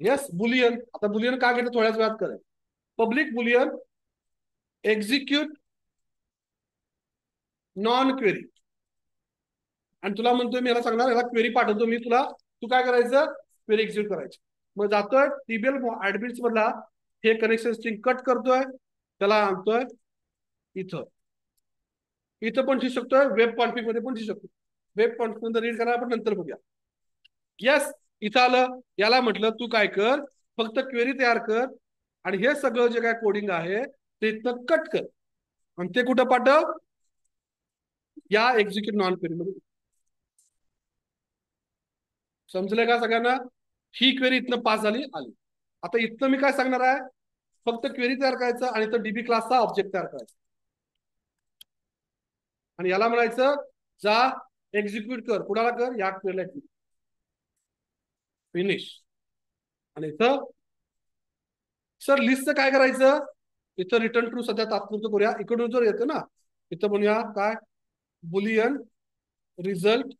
Yes, Boolean. आता बुलियन का घेतो थोड्याच वेळात करेल. Public Boolean execute non query. आणि तुला म्हणतोय मी याला सांगणार, याला क्वेरी पाठवतो मी तुला, तू काय करायचं? क्वेरी एक्झिक्यूट करायची. मग जातोय टीबीएल ऍडमिन्स मधला हे कनेक्शन स्ट्रिंग कट करतोय, त्याला आणतोय इथं. इथं पण ठेवू शकतोय, वेब कॉन्फिग मध्ये पण ठेवू शकतो. वेब कॉन्फिग मध्ये रीड करा आपण नंतर बघूया. येस, इथं आलं. याला म्हटलं तू काय कर, फक्त क्वेरी तयार कर आणि हे सगळं जे काय कोडिंग आहे ते इथं कट कर आणि ते कुठं पाठव? या एक्झिक्यूट नॉन क्वेरी मध्ये. समजलंय का सगळ्यांना? ही क्वेरी इथनं पास झाली, आली. आता इथनं मी काय सांगणार आहे? फक्त क्वेरी तयार करायचं आणि इथं DB क्लासचा ऑब्जेक्ट तयार करायचा आणि याला म्हणायचं जा एक्झिक्यूट कर. कुणाला कर? या क्वेरीला. फिनिश. आणि इथं सर लिस्टचं काय करायचं? इथं रिटर्न ट्रू सध्या तात्पुरतं करूया. इकडून जर येतं ना, इथं म्हणूया काय? Boolean result.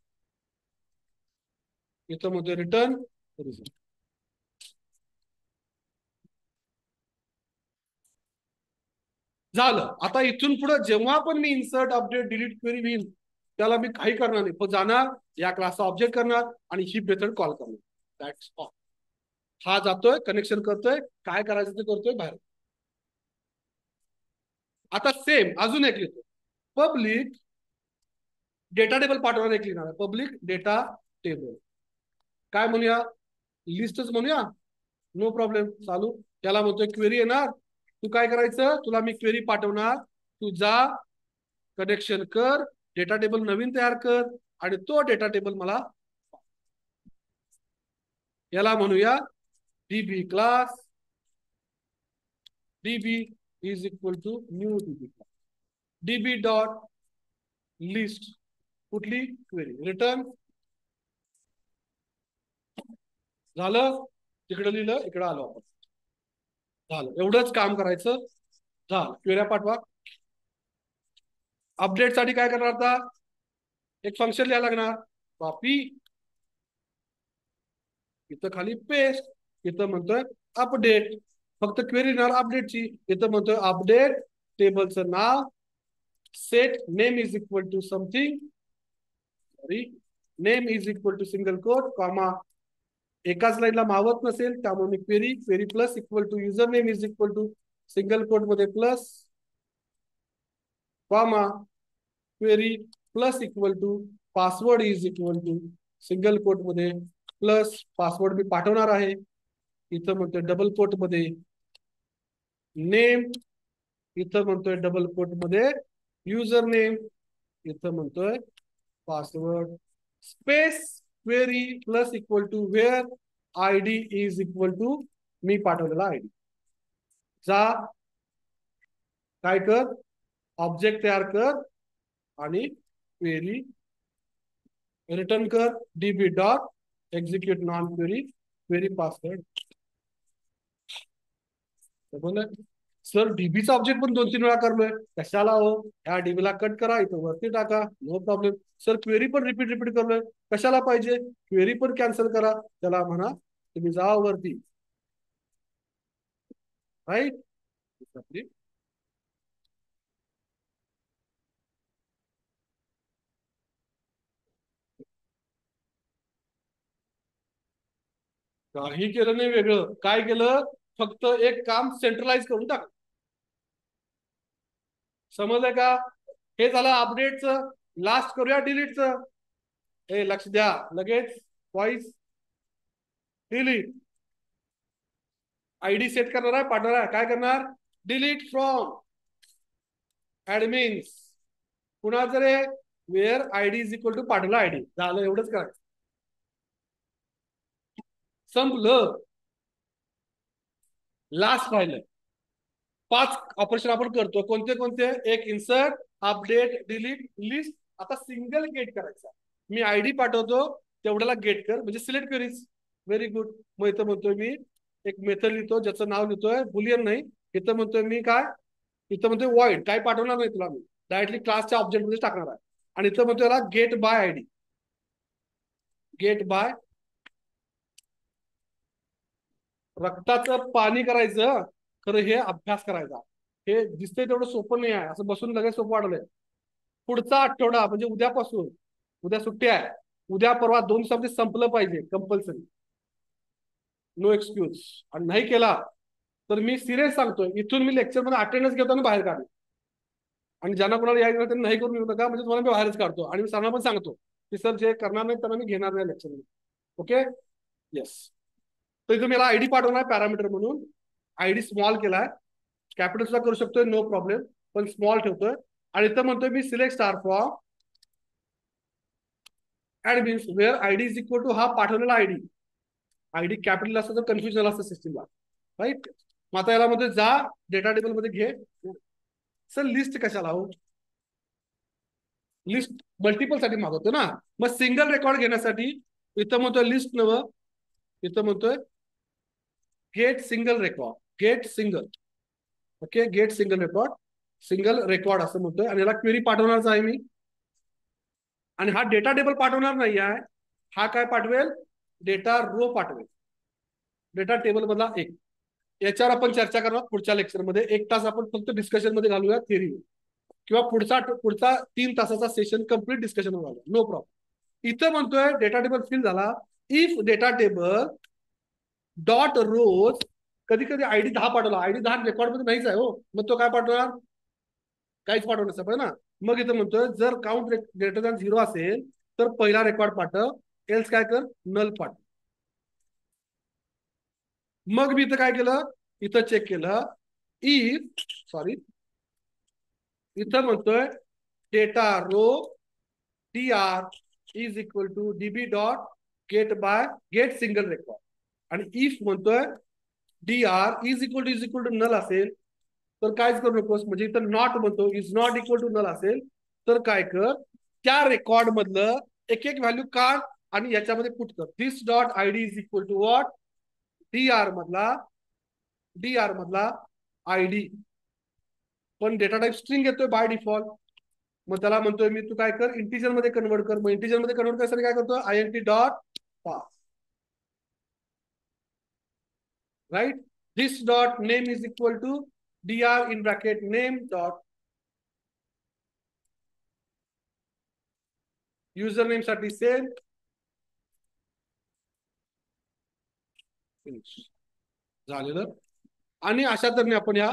इथं मध्ये रिटर्न रिझल्ट. झालं. आता इथून पुढे जेव्हा पण मी इन्सर्ट अपडेट डिलीट क्वेरी होईल त्याला मी काही करणार नाही, पण जाणार या क्लासचा ऑब्जेक्ट करणार आणि ही मेथड कॉल करणार. That's all. हा जातोय, कनेक्शन करतोय, काय करायचं ते करतोय, बाहेर. आता सेम अजून एक लिहितो, पब्लिक डेटा टेबल पाठवणार एक लिहिणार आहे, पब्लिक डेटा टेबल. काय म्हणूया, लिस्टच म्हणूया, नो प्रॉब्लेम. चालू. त्याला म्हणतोय क्वेरी येणार, तू काय करायचं, तुला मी क्वेरी पाठवणार, तू जा कनेक्शन कर, डेटा टेबल नवीन तयार कर आणि तो डेटा टेबल मला, याला म्हणूया DB class, DB is equal to new DB class, DB dot list, कुठली क्वेरी, रिटर्न. झालं, तिकडे लिहिलं, इकडे आलो आपण. झालं, एवढंच काम करायचं. झालं, क्वेऱ्या पाठवा. अपडेट साठी काय करणार, आता एक फंक्शन लिहायला लागणार, कॉपी, इथं खाली पेस्ट, इथं म्हणतोय अपडेट, फक्त क्वेरी येणार अपडेटची, इथं म्हणतोय अपडेट टेबलचं नाव, set name is equal to something, sorry, name is equal to single quote comma, एकाच लाईनला मावत नसेल त्यामुळे मी query, query plus equal to user name is equal to single quote मध्ये plus comma, query plus equal to password is equal to single quote मध्ये plus password मी पाठवणार आहे, इथं म्हणतोय डबल कोट मध्ये नेम, इथं म्हणतोय डबल कोट मध्ये युजर नेम, इथं म्हणतोय password, space, query plus equal to where ID is equal to मी पाठवलेला आयडी. जा काय कर, ऑब्जेक्ट तयार कर आणि क्वेरी रिटर्न कर, DB dot execute non query, query password. Sir डीबीचा ऑब्जेक्ट पण 2-3 वेळा करलोय, कशाला हो, ह्या डीबीला कट करा, इथं वरती टाका, नो प्रॉब्लेम. सर क्वेरी पण रिपीट रिपीट करलोय, कशाला पाहिजे, क्वेरी पण कॅन्सल करा, त्याला म्हणा तुम्ही जा वरती, राईट. काही केलं नाही वेगळं, काय केलं, फक्त एक काम सेंट्रलाइज करून टाक. समजलं का, हे झालं अपडेटचं. लास्ट करूया डिलीटचं. हे लक्ष द्या, लगेच व्हॉइस डिलीट, आयडी सेट करणार आहे, पाठवणार आहे, काय करणार, डिलीट फ्रॉम ऍडमिन्स, कुणाचं रे, where ID is equal to पाठवला आयडी. झालं, एवढंच करायचं, संपलं. लास्ट राहिलं 5 ऑपरेशन आपण करतो, कोणते कोणते, एक इन्सर्ट, अपडेट, डिलीट, लिस्ट. आता सिंगल गेट करायचा, मी आयडी पाठवतो तेवढ्याला गेट कर, म्हणजे सिलेक्ट क्वेरीज. Very good. मग इथं म्हणतोय मी एक मेथड लिहितो, ज्याचं नाव लिहितोय बुलियन नाही, इथं म्हणतोय मी काय, इथं म्हणतोय वॉइड, काय पाठवणार नाही तुला, मी डायरेक्टली क्लासच्या ऑब्जेक्ट मध्ये टाकणार आहे. आणि इथं म्हणतोय याला get by ID, get by, रक्ताचं पाणी करायचं, खरं हे अभ्यास करायचा. हे दिसतंय तेवढं सोपं नाही आहे, असं बसून लगेच सोपं वाटलंय. पुढचा आठवडा म्हणजे उद्यापासून, उद्या सुट्टी आहे, उद्या परवा 2 दिवसामध्ये संपलं पाहिजे कंपल्सरी, नो एक्सक्यूज. आणि नाही केला तर मी सिरियस सांगतोय, इथून मी लेक्चर मध्ये अटेंडन्स घेताना बाहेर काढ. आणि ज्यांना कोणाला यायचं त्यांनी नाही करून येऊ नका, म्हणजे तुम्हाला मी बाहेरच काढतो. आणि मी सरांना पण सांगतो की सर जे करणार नाही त्यांना मी घेणार नाही लेक्चर मध्ये. Okay, yes. तर इथं मला आयडी पाठवणार पॅरामीटर म्हणून, आयडी स्मॉल केलाय, कॅपिटल सुद्धा करू शकतोय, नो प्रॉब्लेम, पण स्मॉल ठेवतोय. आणि इथं म्हणतोय मी select star form admins where ID is equal to हा पाठवलेला आयडी, आयडी कॅपिटल असतं तर कन्फ्युजन झालं असतं सिस्टीमला, राईट. मग आता याला मध्ये जा, डेटा टेबल मध्ये घे. सर लिस्ट कशाला हो, लिस्ट मल्टिपल साठी मागवतो ना, मग सिंगल रेकॉर्ड घेण्यासाठी इथं म्हणतोय लिस्ट नव, इथं म्हणतोय get single record, get single, okay, get single record, single record असं म्हणतोय. आणि याला क्वेरी पाठवणारच आहे मी, आणि हा डेटा टेबल पाठवणार नाही आहे, हा काय पाठवेल, डेटा रो पाठवेल, डेटा टेबल मधला एक. याच्यावर आपण चर्चा करणार पुढच्या लेक्चर मध्ये, 1 तास आपण फक्त डिस्कशन मध्ये घालूया, थिअरी. किंवा पुढचा पुढचा 3 तासाचा सेशन कम्प्लीट डिस्कशन होणार, नो प्रॉब्लेम. इथं म्हणतोय डेटा टेबल फिल झाला. इफ डेटा टेबल डॉट रोज, कधी कधी आयडी 10 पाठवला, आयडी 10 रेकॉर्ड मध्ये नाहीच आहे हो, मग तो काय पाठवणार, काहीच पाठवण्याचं पण ना. मग इथं म्हणतोय जर काउंट ग्रेटर दॅन 0 असेल तर पहिला रेकॉर्ड पाठव, एल्स काय कर, नल पाठव. मग मी इथं काय केलं, इथं चेक केलं, इफ सॉरी इथं म्हणतोय data row tr is equal to db dot get single record. आणि इफ म्हणतोय dr is equal to null असेल तर कायच करू नकोस, म्हणजे इथं नॉट म्हणतो is not equal to null असेल तर काय कर, त्या रेकॉर्ड मधलं एक एक व्हॅल्यू काढ आणि याच्यामध्ये पुट कर. This dot ID is equal to what, DR मधला आयडी, पण डेटा टाइप स्ट्रिंग येतोय बाय डिफॉल्ट. मग त्याला म्हणतोय मी, तू काय कर, इंटिजर मध्ये कन्वर्ट कर. मग इंटिजर मध्ये कन्वर्ट करण्यासाठी काय करतो, INT dot pass, right. This dot name is equal to dr in bracket name dot, user name साठी सेम, फिनिश झालेलं. आणि अशा तऱ्हेने आपण या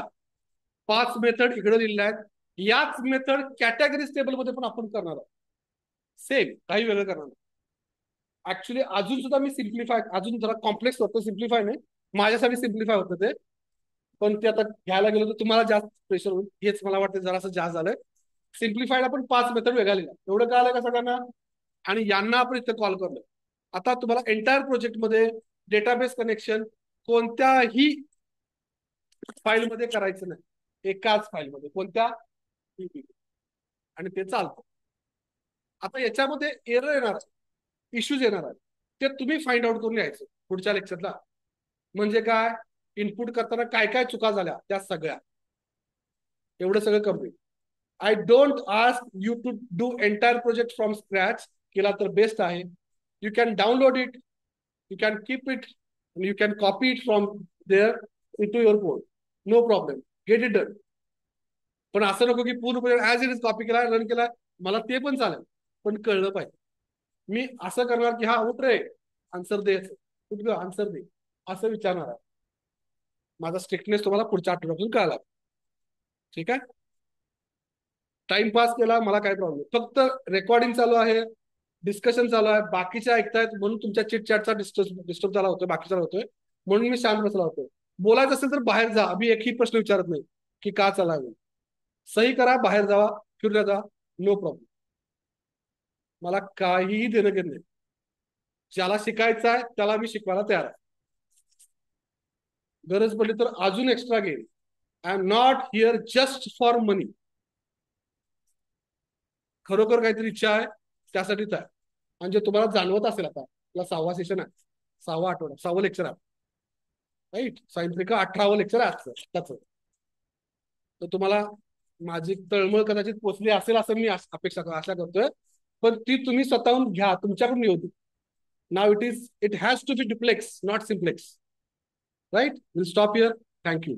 5 मेथड इकडे दिलेल्या आहेत. याच मेथड कॅटेगरीज टेबल मध्ये पण आपण करणार आहोत, सेम, काही वेगळं करणार. ऍक्च्युली अजून सुद्धा मी सिम्प्लिफाय, अजून जरा कॉम्प्लेक्स होतं, सिम्प्लिफाय नाही, माझ्यासाठी सिम्प्लिफाय होतं ते, पण ते आता घ्यायला गेलो तर तुम्हाला जास्त प्रेशर होईल, हेच मला वाटतं जरासं जास्त झालंय. सिम्प्लिफाईड आपण 5 मेथड वेगळ्या लिहिल्या, एवढं काय आलं का सगळ्यांना. आणि यांना आपण इथं कॉल करलो. आता तुम्हाला एंटायर प्रोजेक्ट मध्ये डेटाबेस कनेक्शन कोणत्याही फाईल मध्ये करायचं नाही, एकाच फाईल मध्ये, कोणत्या, आणि ते चालतं. आता याच्यामध्ये एरर येणार, इश्यूज येणार आहेत, ते तुम्ही फाइंड आउट करून यायचं पुढच्या लेक्चरला. म्हणजे काय, इनपुट करताना काय काय चुका झाल्या त्या सगळ्या, एवढं सगळं complete. I don't ask you to do entire project from scratch, केला तर बेस्ट आहे. You can download it, you can keep it, you can copy it from there into your code, no problem, get it done. पण असं नको की पूर्णपणे as it is copy केला, run केला, मला ते पण चालेल, पण कळलं पाहिजे. मी असं करणार की हा उठ रे, आन्सर दे, उठ ग आन्सर दे, असं विचारणार आहे. माझा स्ट्रिक्टनेस तुम्हाला पुढच्या आठवड्यातून कळाला, ठीक आहे. टाइमपास केला, मला काय प्रॉब्लेम, फक्त रेकॉर्डिंग चालू आहे, डिस्कशन चालू आहे, बाकीच्या ऐकतायत म्हणून तुमच्या चिट चॅटचा डिस्टर्ब झाला होतोय, बाकीचा होतोय, म्हणून मी शांत बसला होतो. बोलायचं असेल तर बाहेर जा, मी एकही प्रश्न विचारत नाही की का चालावे, सही करा, बाहेर जावा, फिरल्या जा, नो प्रॉब्लेम, मला काहीही देणं घेणं नाही. ज्याला शिकायचं आहे त्याला मी शिकवायला तयार आहे, गरज पडली तर अजून एक्स्ट्रा घेईन. I am not here just for money, खरोखर काहीतरी इच्छा आहे त्यासाठीच आहे. म्हणजे तुम्हाला जाणवत असेल, आता आपला 6वा सेशन आहे, 6वा आठवडा, 6वं लेक्चर आहे, राईट. सायंत्रिका 18वं लेक्चर आहे त्याच. तर तुम्हाला माझी तळमळ कदाचित पोचली असेल असं मी आशा करतोय, पण ती तुम्ही स्वतःहून घ्या, तुमच्याकडून येऊ दे. नाव it has to be duplex, not simplex, right. Will stop here, thank you.